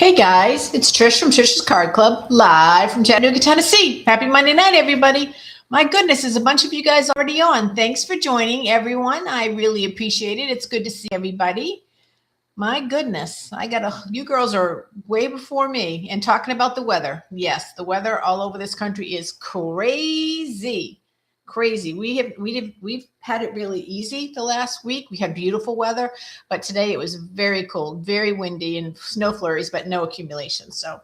Hey guys, it's Trish from Trish's Card Club, live from Chattanooga, Tennessee. Happy Monday night, everybody. My goodness, there's a bunch of you guys already on. Thanks for joining, everyone. I really appreciate it. It's good to see everybody. My goodness, you girls are way before me and talking about the weather. Yes, the weather all over this country is crazy. Crazy. We've had it really easy the last week. We had beautiful weather, but today it was very cold, very windy and snow flurries, but no accumulation. So,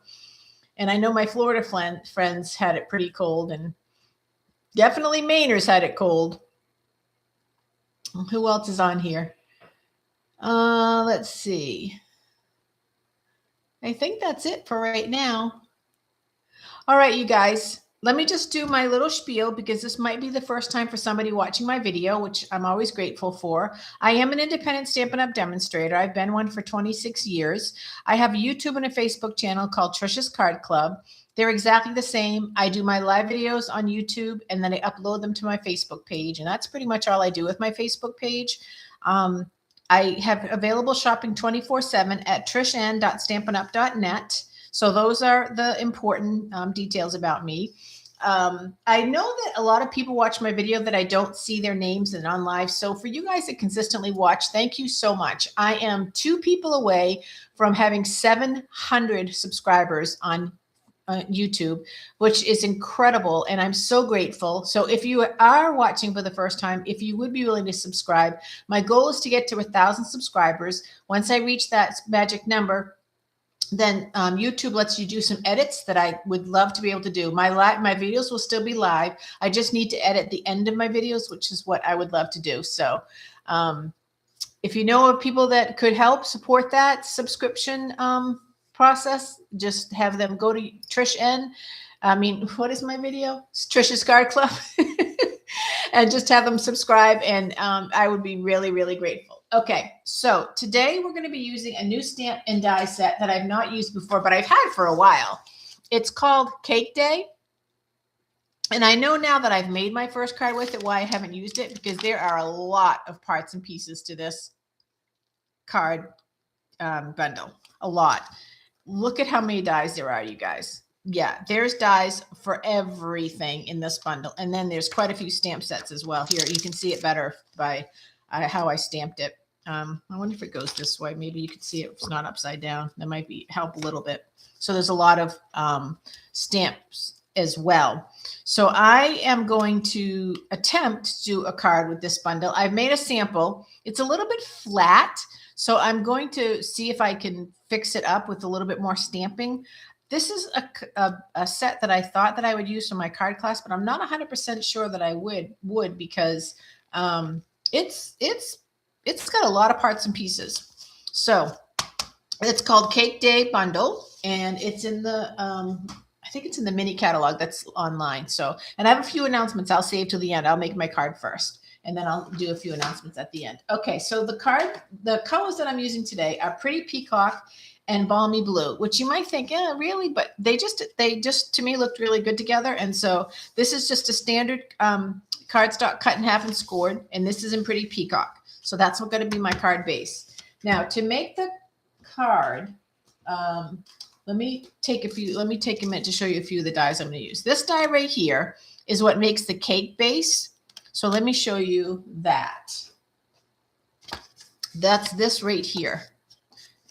and I know my Florida friends had it pretty cold, and definitely Mainers had it cold. Who else is on here? Let's see. I think that's it for right now. All right, you guys, let me just do my little spiel because this might be the first time for somebody watching my video, which I'm always grateful for. I am an independent Stampin' Up! Demonstrator. I've been one for 26 years. I have a YouTube and a Facebook channel called Trish's Card Club. They're exactly the same. I do my live videos on YouTube and then I upload them to my Facebook page. And that's pretty much all I do with my Facebook page. I have available shopping 24/7 at trishan.stampinup.net. So those are the important details about me. I know that a lot of people watch my video that I don't see their names and on live. So for you guys that consistently watch, thank you so much. I am 2 people away from having 700 subscribers on YouTube, which is incredible. And I'm so grateful. So if you are watching for the first time, if you would be willing to subscribe, my goal is to get to 1,000 subscribers. Once I reach that magic number, then YouTube lets you do some edits that I would love to be able to do. My videos will still be live. I just need to edit the end of my videos, which is what I would love to do. So if you know of people that could help support that subscription process, just have them go to what is my video? It's Trish's Card Club. And just have them subscribe, and I would be really, really grateful. Okay, so today we're going to be using a new stamp and die set that I've not used before, but I've had for a while. It's called Cake Day. And I know now that I've made my first card with it why I haven't used it, because there are a lot of parts and pieces to this card bundle. A lot. Look at how many dies there are, you guys. Yeah, there's dies for everything in this bundle. And then there's quite a few stamp sets as well. Here, you can see it better by how I stamped it. I wonder if it goes this way. Maybe you could see it's not upside down. That might help a little bit. So there's a lot of stamps as well. So I am going to attempt to do a card with this bundle. I've made a sample. It's a little bit flat. So I'm going to see if I can fix it up with a little bit more stamping. This is a set that I thought that I would use for my card class, but I'm not 100% sure that I would because it's got a lot of parts and pieces. So it's called Cake Day Bundle, and it's in the I think it's in the mini catalog that's online. So, and I have a few announcements I'll save till the end. I'll make my card first, and then I'll do a few announcements at the end. Okay, so the colors that I'm using today are Pretty Peacock and Balmy Blue, which you might think, yeah, really, but they just to me looked really good together. And so this is just a standard cardstock cut in half and scored, and this is in Pretty Peacock. So that's going to be my card base. Now to make the card, let me take a minute to show you a few of the dies I'm going to use. This die right here is what makes the cake base. So let me show you that. That's this right here.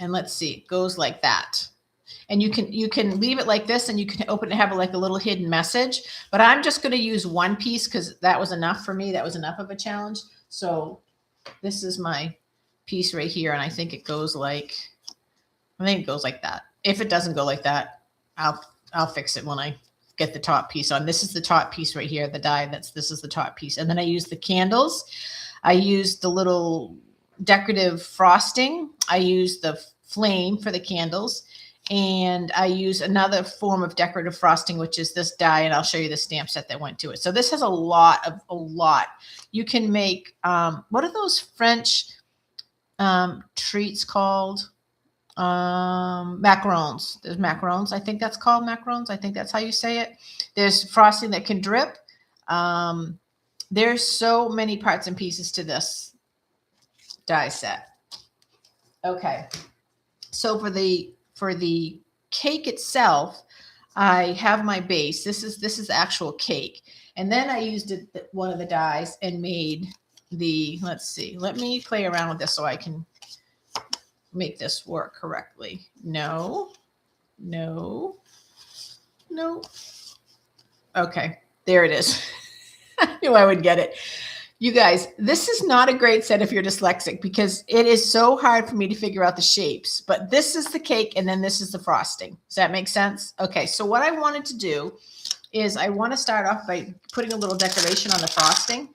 And let's see, it goes like that. And you can leave it like this, and you can open it and have like a little hidden message. But I'm just going to use one piece because that was enough for me. That was enough of a challenge. So this is my piece right here, and I think it goes like that. If it doesn't go like that, I'll fix it when I get the top piece on. This is the top piece right here, the die. This is the top piece. And then I use the candles. I use the little decorative frosting. I use the flame for the candles, and I use another form of decorative frosting, which is this die, and I'll show you the stamp set that went to it. So this has a lot. You can make what are those French treats called? Macarons. There's macarons. I think that's called macarons. I think that's how you say it. There's frosting that can drip. There's so many parts and pieces to this die set. Okay. So for the for the cake itself, I have my base. This is the actual cake. And then I used one of the dies and made the, let's see, let me play around with this so I can make this work correctly. No. Okay, there it is. I knew I would get it. You guys, this is not a great set if you're dyslexic because it is so hard for me to figure out the shapes. But this is the cake and then this is the frosting. Does that make sense? Okay, so what I wanted to do is I want to start off by putting a little decoration on the frosting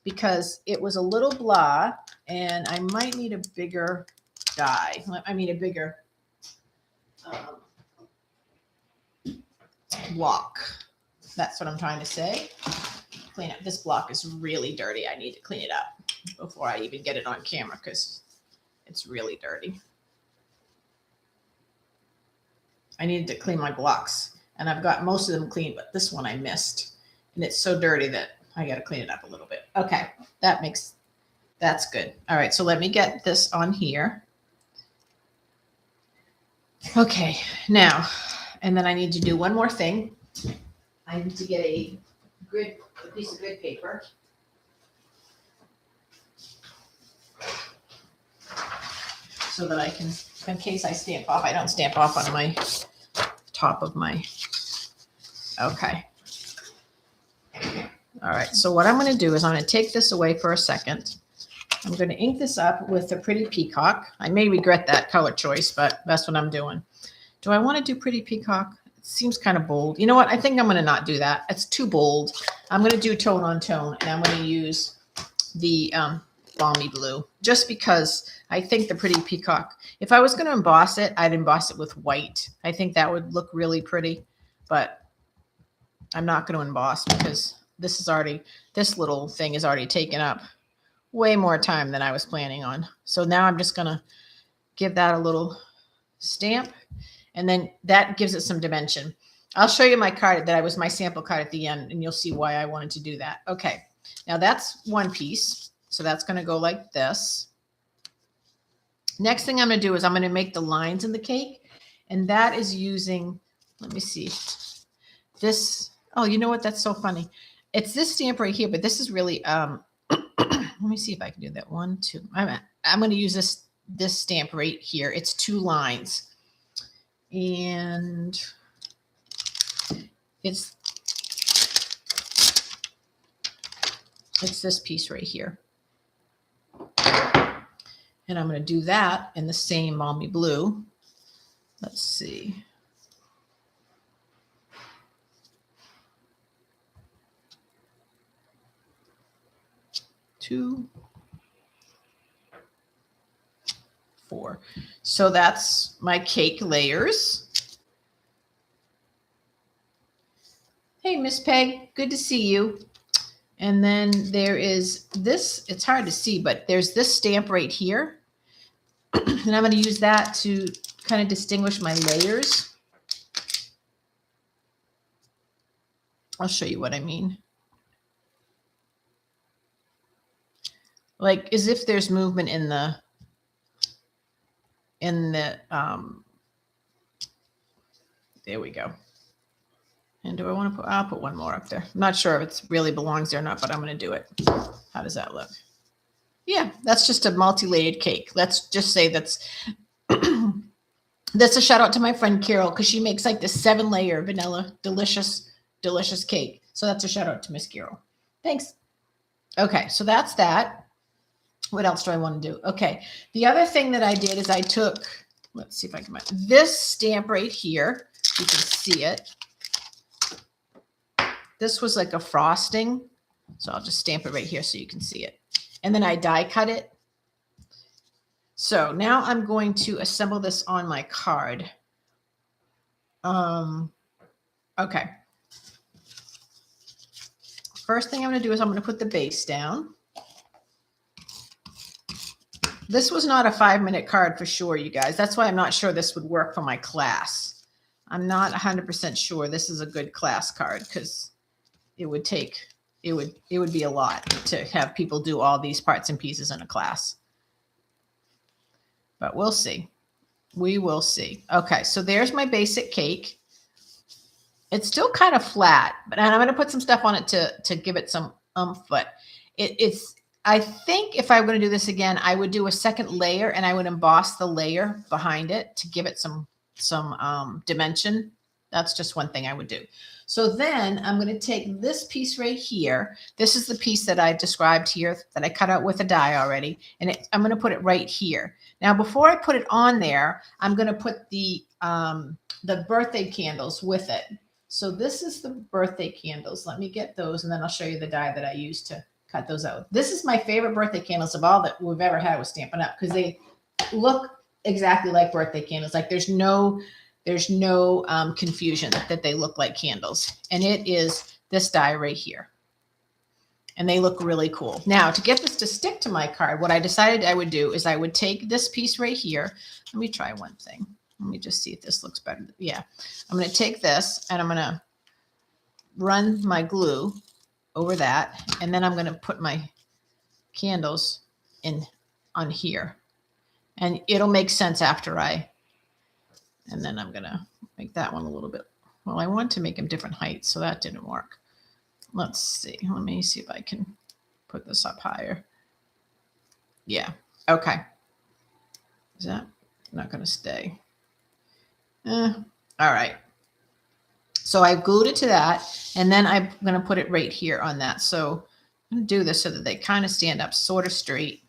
because it was a little blah and I might need a bigger die. I mean a bigger block. That's what I'm trying to say. Clean up. This block is really dirty. I need to clean it up before I even get it on camera because it's really dirty. I needed to clean my blocks and I've got most of them clean, but this one I missed and it's so dirty that I got to clean it up a little bit. Okay. That's good. All right. So let me get this on here. Okay. Now, and then I need to do one more thing. I need to get a piece of grid paper. So that I can, in case I stamp off, I don't stamp off on my top of my, okay. All right, so what I'm going to do is I'm going to take this away for a second. I'm going to ink this up with a Pretty Peacock. I may regret that color choice, but that's what I'm doing. Do I want to do Pretty Peacock? It seems kind of bold. You know what? I think I'm going to not do that. It's too bold. I'm going to do tone on tone, and I'm going to use the Balmy Blue just because I think the Pretty Peacock, if I was going to emboss it, I'd emboss it with white. I think that would look really pretty, but I'm not going to emboss because this little thing is already taken up way more time than I was planning on. So now I'm just going to give that a little stamp and then that gives it some dimension. I'll show you my card that was my sample card at the end and you'll see why I wanted to do that. Okay. Now that's one piece. So that's going to go like this. Next thing I'm going to do is I'm going to make the lines in the cake and that is using, let me see this. Oh, you know what? That's so funny. It's this stamp right here, but this is really, let me see if I can do that. 1, 2. I'm going to use this stamp right here. It's 2 lines. And it's this piece right here. And I'm going to do that in the same Balmy Blue. Let's see. Two, 4. So that's my cake layers. Hey, Miss Peg, good to see you. And then there is this, it's hard to see, but there's this stamp right here. And I'm going to use that to kind of distinguish my layers. I'll show you what I mean. Like as if there's movement in the there we go. And do I want to put, I'll put one more up there. I'm not sure if it really belongs there or not, but I'm going to do it. How does that look? Yeah, that's just a multi-layered cake. Let's just say that's a shout out to my friend Carol because she makes like this 7-layer vanilla delicious cake. So that's a shout out to Miss Carol. Thanks. Okay, so that's that. What else do I want to do? Okay, the other thing that I did is I took, let's see if I can find this stamp right here. You can see it. This was like a frosting. So I'll just stamp it right here so you can see it. And then I die cut it. So now I'm going to assemble this on my card. Okay. First thing I'm going to do is I'm going to put the base down. This was not a 5-minute card for sure, you guys. That's why I'm not sure this would work for my class. I'm not 100% sure this is a good class card because it would be a lot to have people do all these parts and pieces in a class. But we'll see. We will see. Okay, so there's my basic cake. It's still kind of flat, but I'm going to put some stuff on it to give it some oomph. But it's, I think if I were going to do this again, I would do a second layer and I would emboss the layer behind it to give it some dimension. That's just one thing I would do. So then I'm going to take this piece right here. This is the piece that I described here that I cut out with a die already. And I'm going to put it right here. Now, before I put it on there, I'm going to put the birthday candles with it. So this is the birthday candles. Let me get those, and then I'll show you the die that I used to cut those out. This is my favorite birthday candles of all that we've ever had with Stampin' Up! Because they look exactly like birthday candles. Like there's no confusion that they look like candles. And it is this die right here. And they look really cool. Now, to get this to stick to my card, what I decided I would do is I would take this piece right here. Let me try one thing. Let me just see if this looks better. Yeah. I'm going to take this and I'm going to run my glue over that. And then I'm going to put my candles in on here. And it'll make sense after and then I'm going to make that one a little bit. Well, I want to make them different heights, so that didn't work. Let's see. Let me see if I can put this up higher. Yeah. Okay. Is that not going to stay? All right. So I've glued it to that, and then I'm going to put it right here on that. So I'm going to do this so that they kind of stand up sort of straight.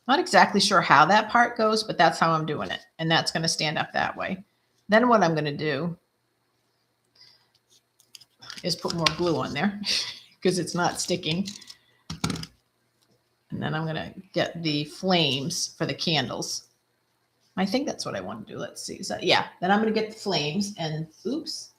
Not exactly sure how that part goes, but that's how I'm doing it. And that's going to stand up that way. Then what I'm going to do is put more glue on there because it's not sticking. And then I'm going to get the flames for the candles. I think that's what I want to do. Let's see. So, yeah, then I'm going to get the flames and oops,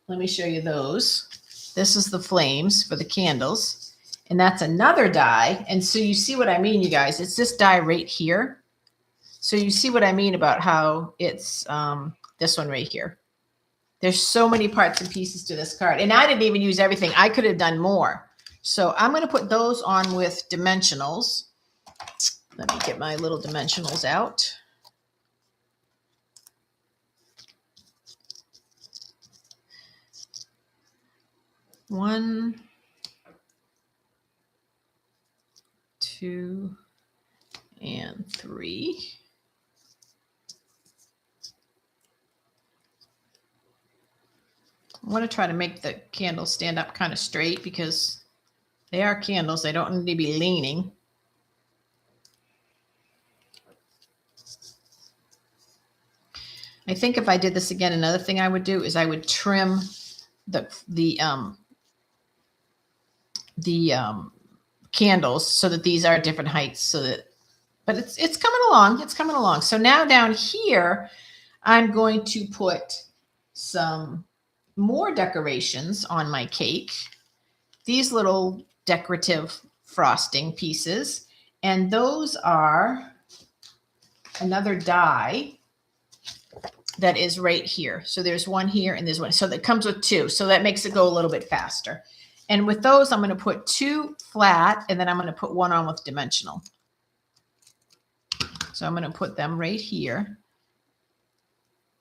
let me show you those. This is the flames for the candles. And that's another die. And so you see what I mean, you guys. It's this die right here. So you see what I mean about how it's this one right here. There's so many parts and pieces to this card. And I didn't even use everything. I could have done more. So I'm going to put those on with dimensionals. Let me get my little dimensionals out. One, 2, and 3. I want to try to make the candles stand up kind of straight because they are candles. They don't need to be leaning. I think if I did this again, another thing I would do is I would trim the candles so that these are different heights, so that, but it's coming along. It's coming along. So now down here, I'm going to put some more decorations on my cake. These little decorative frosting pieces, and those are another die that is right here. So there's one here and there's one. So that comes with 2. So that makes it go a little bit faster. And with those, I'm going to put 2 flat, and then I'm going to put 1 on with dimensional. So I'm going to put them right here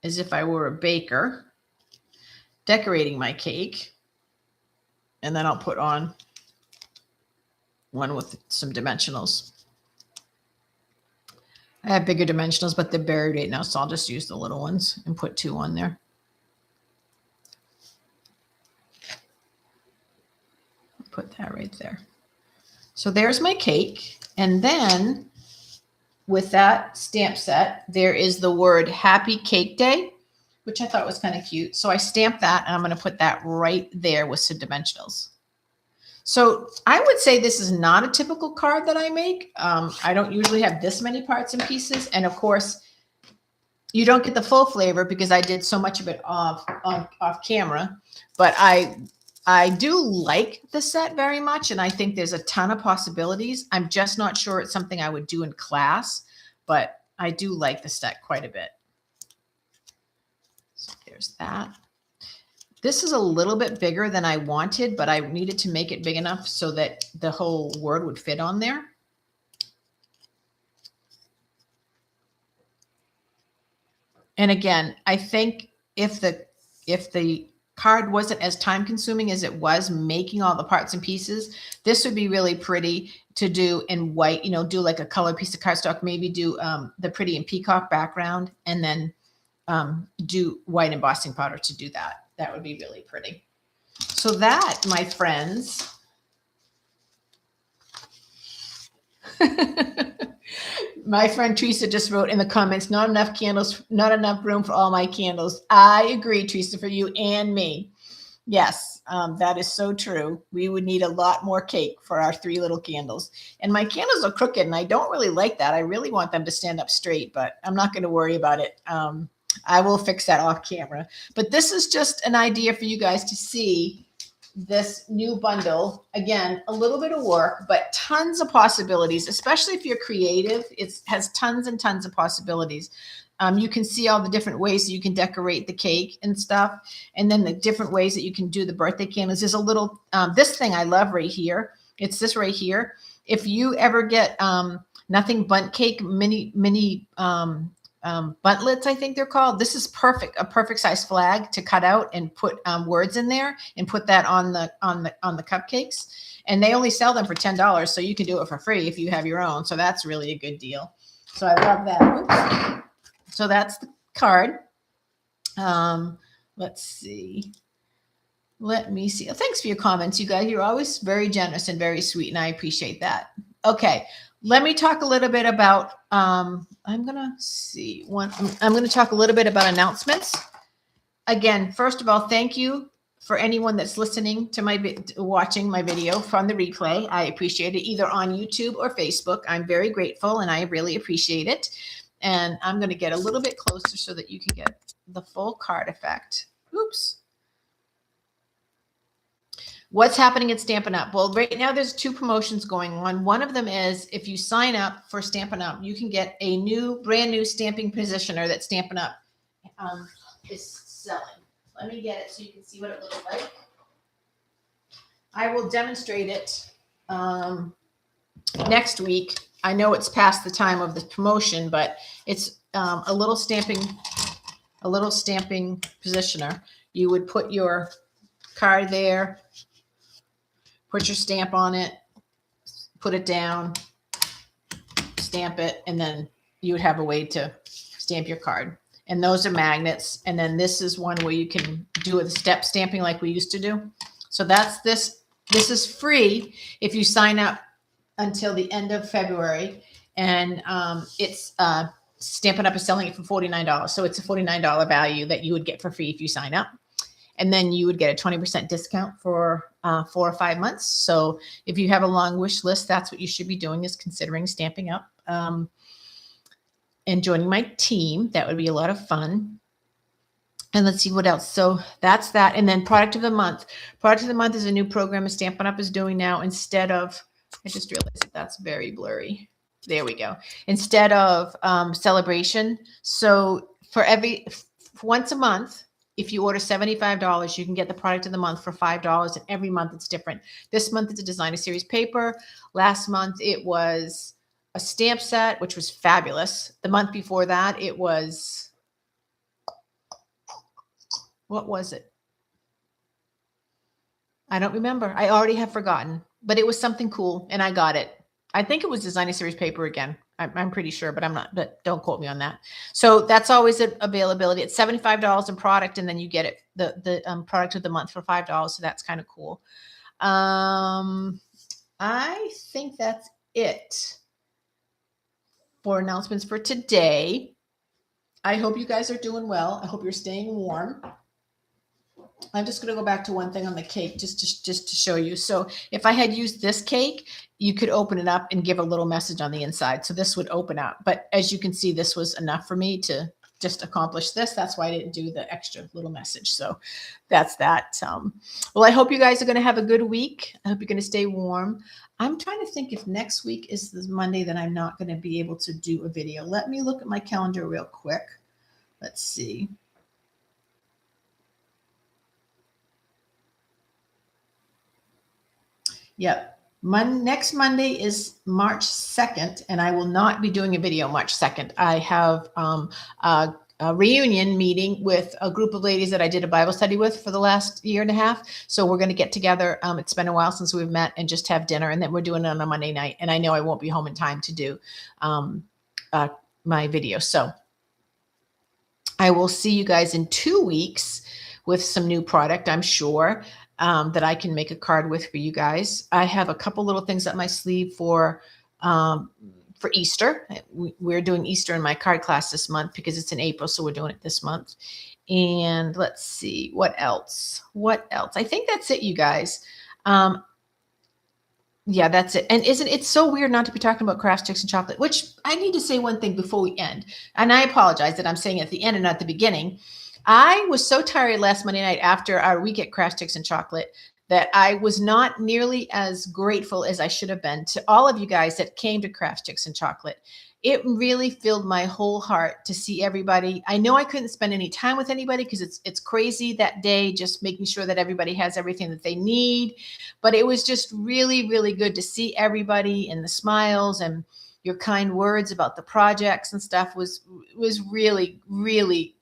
as if I were a baker decorating my cake. And then I'll put on one with some dimensionals. I have bigger dimensionals, but they're buried right now, so I'll just use the little ones and put 2 on there. Put that right there. So there's my cake. And then with that stamp set, there is the word Happy Cake Day, which I thought was kind of cute. So I stamped that, and I'm going to put that right there with some dimensionals. So I would say this is not a typical card that I make. I don't usually have this many parts and pieces. And of course, you don't get the full flavor because I did so much of it off camera. But I do like the set very much, and I think there's a ton of possibilities. I'm just not sure it's something I would do in class, but I do like the set quite a bit. So there's that. This is a little bit bigger than I wanted, but I needed to make it big enough so that the whole word would fit on there. And again, I think if the card wasn't as time consuming as it was making all the parts and pieces, this would be really pretty to do in white, do like a colored piece of cardstock, maybe do the pretty and peacock background, and then do white embossing powder to do that. That would be really pretty. So that, my friends, my friend Teresa just wrote in the comments, not enough candles, not enough room for all my candles. I agree, Teresa, for you and me. Yes, that is so true. We would need a lot more cake for our 3 little candles. And my candles are crooked, and I don't really like that. I really want them to stand up straight, but I'm not going to worry about it. I will fix that off camera. But this is just an idea for you guys to see this new bundle. Again, a little bit of work, but tons of possibilities, especially if you're creative. It has tons and tons of possibilities. You can see all the different ways that you can decorate the cake and stuff, and then the different ways that you can do the birthday candles. There's a little, this thing I love right here. It's this right here. If you ever get Nothing Bundt Cake mini buntlets, I think they're called. This is perfect, a perfect size flag to cut out and put words in there and put that on the cupcakes. And they only sell them for $10, so you can do it for free if you have your own. So that's really a good deal. So I love that. Oops. So that's the card. Let's see. Let me see. Thanks for your comments, you guys. You're always very generous and very sweet, and I appreciate that. Okay. Let me talk a little bit about, I'm going to talk a little bit about announcements. Again, first of all, thank you for anyone that's listening to watching my video from the replay. I appreciate it, either on YouTube or Facebook. I'm very grateful, and I really appreciate it. And I'm going to get a little bit closer so that you can get the full card effect. Oops. What's happening at Stampin' Up? Well, right now there's 2 promotions going on. One of them is if you sign up for Stampin' Up, you can get a brand new stamping positioner that Stampin' Up is selling. Let me get it so you can see what it looks like. I will demonstrate it next week. I know it's past the time of the promotion, but it's a little stamping positioner. You would put your card there, put your stamp on it, put it down, stamp it, and then you would have a way to stamp your card. And those are magnets. And then this is one where you can do the step stamping like we used to do. So that's this. This is free if you sign up until the end of February. And it's Stampin' Up is selling it for $49. So it's a $49 value that you would get for free if you sign up. And then you would get a 20% discount for 4 or 5 months. So if you have a long wish list, that's what you should be doing, is considering Stampin' Up and joining my team. That would be a lot of fun. And let's see what else. So that's that. And then Product of the Month. Product of the Month is a new program Stampin' Up is doing now. Instead of, I just realized that that's very blurry. There we go. Instead of celebration. So for once a month, if you order $75, you can get the Product of the Month for $5, and every month it's different. This month it's a Designer Series paper. Last month it was a stamp set, which was fabulous. The month before that it was, what was it? I don't remember. I already have forgotten, but it was something cool, and I got it. I think it was Designer Series paper again. I'm pretty sure, but I'm not, but don't quote me on that. So that's always an availability. It's $75 in product, and then you get it, the Product of the Month for $5. So that's kind of cool. I think that's it for announcements for today. I hope you guys are doing well. I hope you're staying warm. I'm just going to go back to one thing on the cake just to show you. So if I had used this cake, you could open it up and give a little message on the inside. So this would open up. But as you can see, this was enough for me to just accomplish this. That's why I didn't do the extra little message. So that's that. Well, I hope you guys are going to have a good week. I hope you're going to stay warm. I'm trying to think if next week is the Monday that I'm not going to be able to do a video. Let me look at my calendar real quick. Let's see. Yep. Next Monday is March 2nd, and I will not be doing a video March 2nd. I have reunion meeting with a group of ladies that I did a Bible study with for the last year and a half. So we're going to get together. It's been a while since we've met, and just have dinner. And then we're doing it on a Monday night. And I know I won't be home in time to do my video. So I will see you guys in 2 weeks with some new product, I'm sure, that I can make a card with for you guys. I have a couple little things up my sleeve for Easter. We're doing Easter in my card class this month because it's in April, so we're doing it this month. And let's see, what else? What else? I think that's it, you guys. Yeah, that's it. And isn't it so weird not to be talking about crafts, sticks, and chocolate? Which I need to say one thing before we end. And I apologize that I'm saying it at the end and not the beginning. I was so tired last Monday night after our week at Crafts, Sticks, and Chocolate that I was not nearly as grateful as I should have been to all of you guys that came to Crafts, Sticks, and Chocolate. It really filled my whole heart to see everybody. I know I couldn't spend any time with anybody because it's crazy that day, just making sure that everybody has everything that they need. But it was just really, really good to see everybody, and the smiles and your kind words about the projects and stuff was really, really,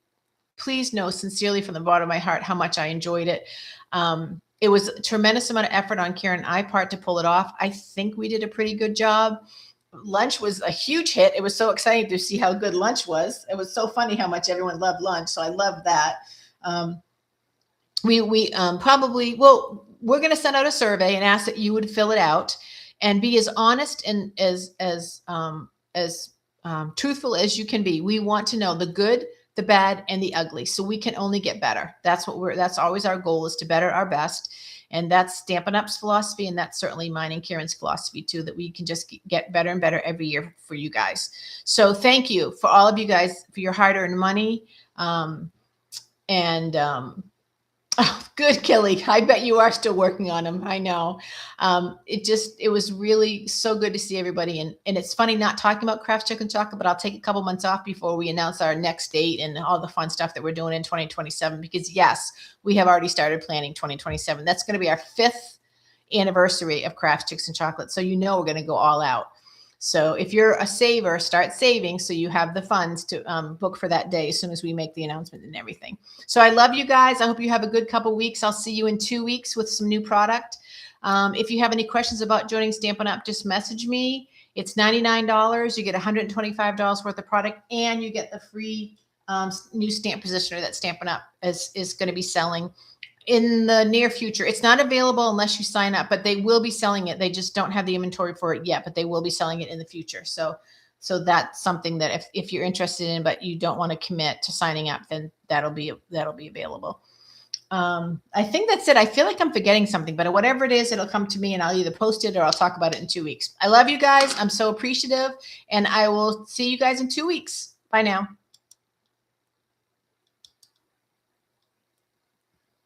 please know sincerely from the bottom of my heart how much I enjoyed it. It was a tremendous amount of effort on Karen and I part to pull it off. I think we did a pretty good job. Lunch was a huge hit. It was so exciting to see how good lunch was. It was so funny how much everyone loved lunch. So I loved that. We probably, well, we're going to send out a survey and ask that you would fill it out and be as honest and as truthful as you can be. We want to know the good, the bad, and the ugly. So we can only get better. That's always our goal, is to better our best. And that's Stampin' Up's philosophy. And that's certainly mine and Karen's philosophy too, that we can just get better and better every year for you guys. So thank you for all of you guys for your hard-earned money. Oh, good, Kelly. I bet you are still working on them. I know. It was really so good to see everybody. And it's funny not talking about Craft Chicken Chocolate, but I'll take a couple months off before we announce our next date and all the fun stuff that we're doing in 2027, because yes, we have already started planning 2027. That's going to be our 5th anniversary of Craft Chicks and Chocolate. So, we're going to go all out. So if you're a saver, start saving so you have the funds to book for that day as soon as we make the announcement and everything. So I love you guys. I hope you have a good couple weeks. I'll see you in 2 weeks with some new product. If you have any questions about joining Stampin' Up, just message me. It's $99. You get $125 worth of product, and you get the free new stamp positioner that Stampin' Up is going to be selling in the near future. It's not available unless you sign up, but they will be selling it. They just don't have the inventory for it yet, but they will be selling it in the future. So that's something that if you're interested in, but you don't want to commit to signing up, then that'll be available. I think that's it. I feel like I'm forgetting something, but whatever it is, it'll come to me and I'll either post it or I'll talk about it in 2 weeks. I love you guys. I'm so appreciative, and I will see you guys in 2 weeks. Bye now.